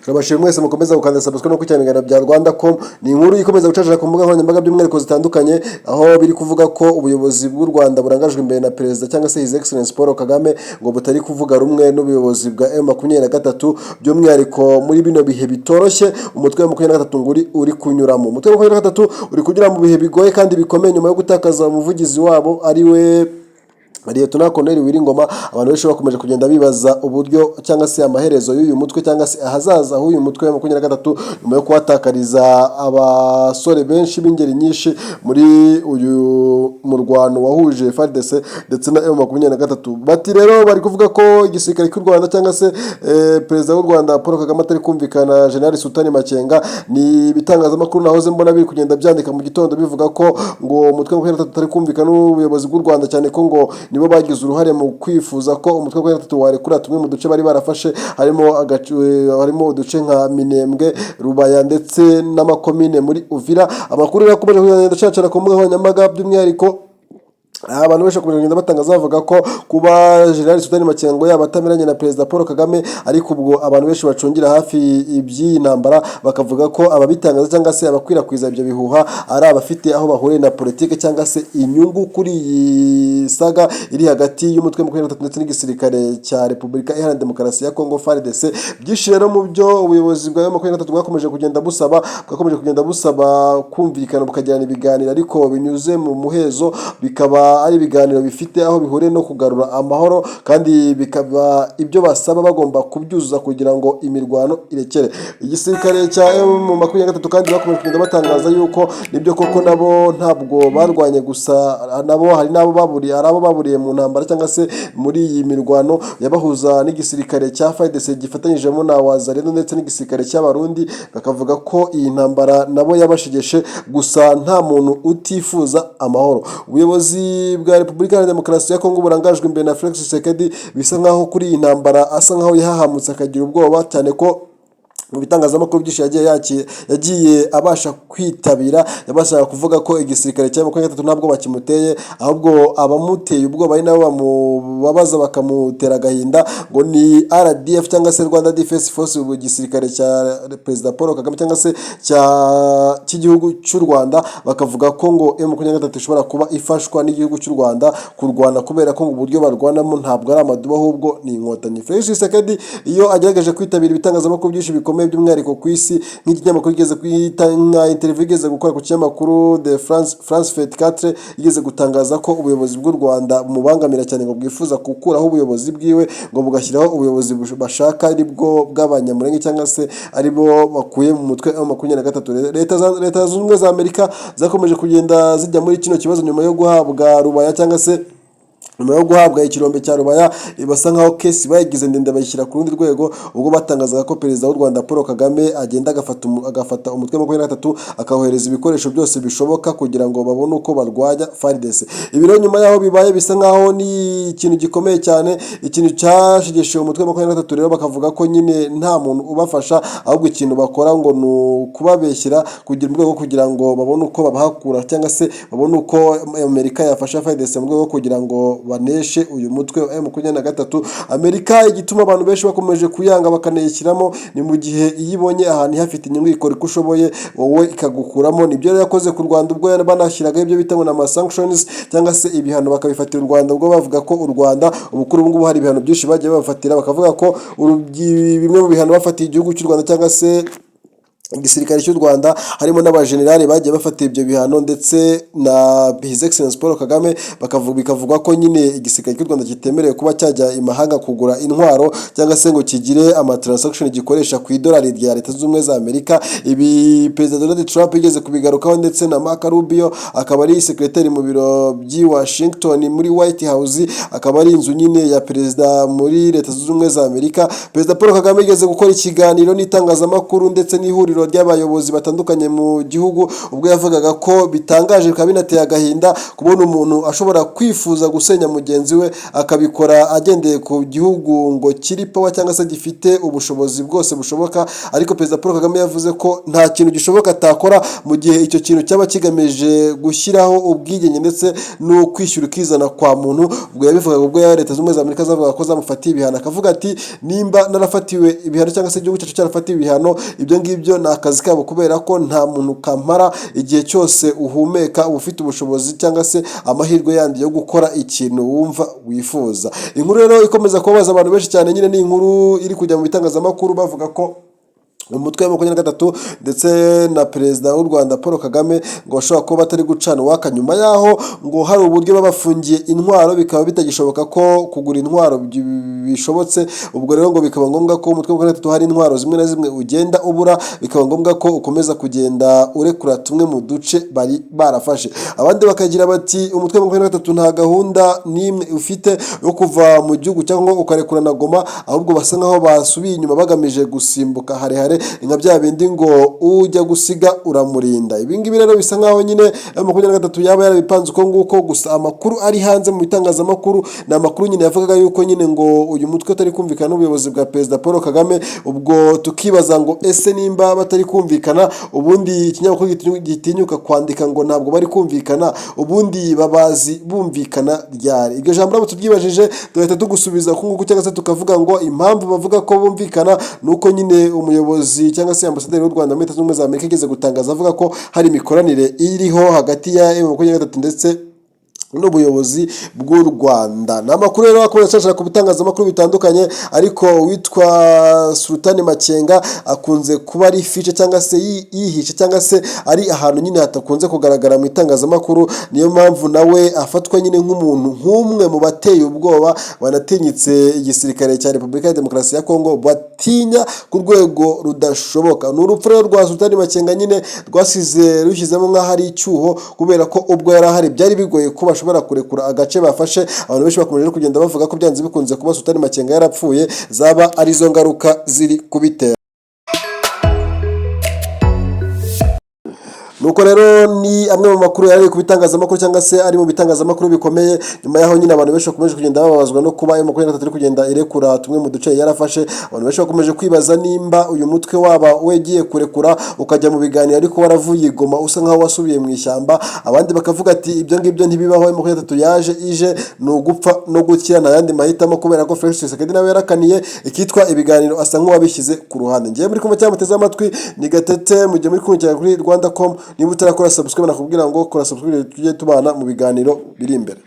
Turabashimira mwese mukomeza gukanda subscribe no kucyamigana bya Rwanda.com. Ni inkuru ikomeza gucacira ku mbuga nkoranyambaga by'umwihariko zitandukanye, aho biri kuvuga ko ubuyobozi bw'u Rwanda burangajwe imbere na perezida cyangwa se His Excellency Paul Kagame ngo butari kuvuga rumwe n'ubuyobozi bwa M23 by'umwihariko muri bino bihe bitoroshye umutwe wa M23 nguri uri kunyuramo. Umutwe wa M23 uri kugira mu bihe bigoye kandi bikomeye nyuma yo gutakaza umuvugizi wabo ari we Liyetona Koloneli Wiringoma. Abantu benshi bakomeje kugenda bibaza uburyo cyangwa se amaherezo y'uyu mutwe cyangwa se ahazaza h'uyu mutwe wa 23 nyuma yo kuhatakariza abasore benshi b'ingeri nyinshi muri uyu murwano wahuje FARDC ndetse na M23. Bati rero bari kuvuga ko igisirikare cy'u Rwanda cyangwa se perezida w'u Rwanda Paul Kagame atari kumvikana General Sultan Makenga. Ni bitangazamakuru nahoze mbona biri kugenda byandika mu gitondo bivuga ko ngo umutwe wa 23 atari kumvikana n'ubuyobozi bw'u Rwanda, cyane ko ngo nibo bagize uruhare mu kwifuza ko umutwe wa 23 warekura tumwe mu duce bari barafashe, harimo uduce nka Minembwe, Rubaya ndetse n'amakomine muri Uvira. Amakuru yakomeje kugenda acacana ku mbuga nkoranyambaga by'umwihariko abantu benshi bakomeje kugenda batangaza bavuga ko kuba General Sultan Makenga yaba atameranye na perezida Paul Kagame, ariko ubwo abantu benshi bacungira hafi iby'iyi ntambara bakavuga ko ababitangaza cyangwa se abakwirakwiza ibyo bihuha ari abafite aho bahuriye na politike cyangwa se inyungu kuri iyi saga iri hagati y'umutwe wa 23 ndetse n'igisirikare cya Repubulika Iharanira Demokarasi ya Kongo FARDC. Byinshi rero mu byo ubuyobozi bwa 23 bwakomeje kugenda busaba kumvikana bukagirana ibiganiro, ariko binyuze mu muhezo, bikaba ari ibiganiro bifite aho bihuriye no kugarura amahoro, kandi bikaba ibyo basaba bagomba kubyuzuza kugira ngo imirwano irekere. Igisirikare cya M23 kandi bakomeje kugenda batangaza yuko nibyo koko nabo ntabwo barwanye gusa, nabo hari nabo baburiye mu ntambara cyangwa se muri iyi mirwano yabahuza n'igisirikare cya FARDC gifatanyijemo na Wazalendo ndetse n'igisirikare cy'abarundi. Bakavuga ko iyi ntambara nabo yabashigeshe, gusa nta muntu utifuza amahoro. Ubuyobozi bwa Repubulika ya Demokarasi ya Kongo burangajwe imbere na Felix Tshisekedi bisa nkaho kuri iyi ntambara asa nkaho yahahamutse akagira ubwoba, cyane ko mu bitangazamakuru byinshi yagiye abasha kwitabira, yabasha kuvuga ko igisirikare cya 23 ntabwo bakimuteye, ahubwo abamuteye ubwoba ari nabo bamubabaza bakamutera agahinda, ngo ni RDF cyangwa se Rwanda Defense Force, ubu gisirikare cya perezida Paul Kagame cyangwa se cy'igihugu cy'u Rwanda. Bakavuga ko ngo M23 ishobora kuba ifashwa n'igihugu cy'u Rwanda kurwana, kubera ko uburyo barwanamo ntabwo ari amaduba ahubwo ni inkotanyi. Felix Tshisekedi iyo agerageje kwitabira ibitangazamakuru byinshi bikomeye by'umwihariko ku isi, nk'ikinyamakuru igeze kwita nka interview igeze gukora ku kinyamakuru de France 24 igeze gutangaza ko ubuyobozi bw'u Rwanda mubangamira cyane, ngo bwifuza gukuraho ubuyobozi bwiwe ngo bugashyiraho ubuyobozi bashaka aribwo bw'abanyamurenge cyangwa se aribo bakuye mu mutwe wa 23. Leta zunze ubumwe za Amerika zakomeje kugenda zijya muri kino kibazo nyuma yo guhabwa Rubaya cyangwa se nyuma yo guhabwa ikirombe cya Rubaya. Basa nkaho kesi bayigize ndende bayishyira ku rundi rwego, ubwo batangazaga ko perezida w'u Rwanda Paul Kagame agenda agafata umutwe wa 23 akawohereza ibikoresho byose bishoboka kugira ngo babone uko barwanya FARDC. Ibiro nyuma yaho bibaye bisa nkaho ni ikintu gikomeye cyane, ikintu cyashigeshe umutwe wa 23. Rero bakavuga ko nyine nta muntu ubafasha, ahubwo ikintu bakora ngo ni kubabeshyira kugira ngo babone uko babahakura cyangwa se babone uko Amerika yafasha FARDC mu rwego kugira ngo baneshe uyu mutwe wa M23. Amerika igituma abantu benshi bakomeje kuyanga bakanayishyiramo ni mu gihe iyibonye ahantu hafite inyungu ikora uko ushoboye wowe ikagukuramo. Nibyo yakoze ku Rwanda ubwo banashyiraga ibyo bita na sanctions cyangwa se ibihano bakabifatira u Rwanda, ubwo bavuga ko u Rwanda ubukuru ubungubu hari ibihano byinshi bagiye bafatira, bakavuga ko bimwe mu bihano bafatiye igihugu cy'u Rwanda cyangwa se igisirikare cy'u Rwanda harimo n'abajenerali bagiye bafata ibyo bihano ndetse na His Excellency Paul Kagame. Bikavuga ko nyine igisirikare cy'u Rwanda kitemerewe kuba cyajya imahanga kugura intwaro cyangwa se ngo kigire amatransaction gikoresha ku idolari rya Leta zunze ubumwe za Amerika. Ibi Perezida Donald Trump igeze kubigarukaho ndetse na Marco Rubio akaba ari secretary mu biro by'i Washington muri White House, akaba ari inzu nyine ya perezida muri Leta zunze ubumwe za Amerika. Perezida Paul Kagame igeze gukora ikiganiro n'itangazamakuru ndetse n'ihuriro ihuriro ry'abayobozi batandukanye mu gihugu ubwo yavugaga ko bitangaje bikaba binateye agahinda kubona umuntu ashobora kwifuza gusenya mugenzi we akabikora agendeye ku gihugu ngo kiri power cyangwa se gifite ubushobozi bwose bushoboka, ariko Perezida Paul Kagame yavuze ko nta kintu gishoboka atakora mu gihe icyo kintu cyaba kigamije gushyiraho ubwigenge ndetse no kwishyura ukizana kwa muntu. Ubwo yabivugaga ubwo ya Leta z'Ubumwe za Amerika zavuga ko zamufatiye ibihano, akavuga ati nimba narafatiwe ibihano cyangwa se igihugu cyacu cyarafatiwe ibihano, ibyo ngibyo ni akazi kabo kubera ko nta muntu kamara igihe cyose uhumeka uba ufite ubushobozi cyangwa se amahirwe yandi yo gukora ikintu wumva wifuza. Inkuru rero ikomeza kubabaza abantu benshi cyane, nyine ni inkuru iri kujya mu bitangazamakuru bavuga ko umutwe wa 23 ndetse na Perezida w'u Rwanda Paul Kagame ngo bashobora kuba batari gucana waka nyuma yaho ngo hari uburyo babafungiye intwaro bikaba bitagishoboka ko kugura intwaro bishobotse. Ubwo rero ngo bikaba ngombwa ko umutwe wa 23 hari intwaro zimwe na zimwe ugenda ubura, bikaba ngombwa ko ukomeza kugenda urekura tumwe mu duce bari barafashe. Abandi bakagira bati umutwe wa 23 nta gahunda nimwe ufite yo kuva mu gihugu cyangwa ukarekura na Goma, ahubwo basa nkaho basubiye inyuma bagamije gusimbuka harehare inka bya bindi ngo ujya gusiga uramurinda. Ibingibi rero bisa nkaho nyine M23 yaba yarabipanze uko nguko, gusa amakuru ari hanze mu bitangazamakuru ni amakuru nyine yavugaga yuko nyine ngo uyu mutwe utari kumvikana n'ubuyobozi bwa Perezida Paul Kagame. Ubwo tukibaza ngo ese nimba batari kumvikana, ubundi ikinyamakuru gitinyuka kwandika ngo ntabwo bari kumvikana, ubundi babazi bumvikana ryari? Iryo jambo rabo turyibajije duhita tugusubiza ku nguko cyangwa se tukavuga ngo impamvu bavuga ko bumvikana nuko nyine umuyobozi cyangwa se ambasaderi w'u Rwanda muri Leta z'Ubumwe za Amerika igeze gutangaza avuga ko hari imikoranire iriho hagati ya M23 ndetse n'ubuyobozi bw'u Rwanda. Ni amakuru rero akomeza ashaka ku bitangazamakuru bitandukanye, ariko witwa Sultani Makenga akunze kuba ari fiche cyangwa se yihishe cyangwa se ari ahantu nyine hatakunze kugaragara mu itangazamakuru. Niyo mpamvu nawe afatwa nyine nk'umuntu nk'umwe mu bateye ubwoba banatinyitse igisirikare cya Repubulika ya Demokarasi ya Kongo, batinya ku rwego rudashoboka. Ni urupfu rero rwa Sultani Makenga nyine rwasize rushyizemo nk'aho ari icyuho, kubera ko ubwo yari ahari byari bigoye kuba bashobora kurekura agace bafashe. Abantu benshi bakomeje kugenda bavuga ko byanze bikunze kuba Sultani Makenga yarapfuye zaba arizo ngaruka ziri kubitera. Nuko rero ni amwe mu makuru yari ku bitangazamakuru cyangwa se ari mu bitangazamakuru bikomeye, nyuma yaho nyine abantu benshi bakomeje kugenda babazwa no kuba M23 iri kugenda irekura tumwe mu duce yarafashe. Abantu benshi bakomeje kwibaza nimba uyu mutwe waba wegiye kurekura ukajya mu biganiro ariko waravuye i Goma usa nkaho wasubiye mu ishyamba. Abandi bakavuga ati ibyo ngibyo ntibibaho, M23 yaje ije ni ugupfa no gukira nta yandi mahitamo, kubera ko Felix Tshisekedi nawe yarakaniye ikitwa ibiganiro asa nk'uwabishyize ku ruhande. Ngiye muri kumwe cyamuteze amatwi ni Gatete, mujye muri kumwe kuri Rwanda.com. Niba utarakora subscribe nakubwira ngo kora subscribe tujye tubana mu biganiro biri imbere.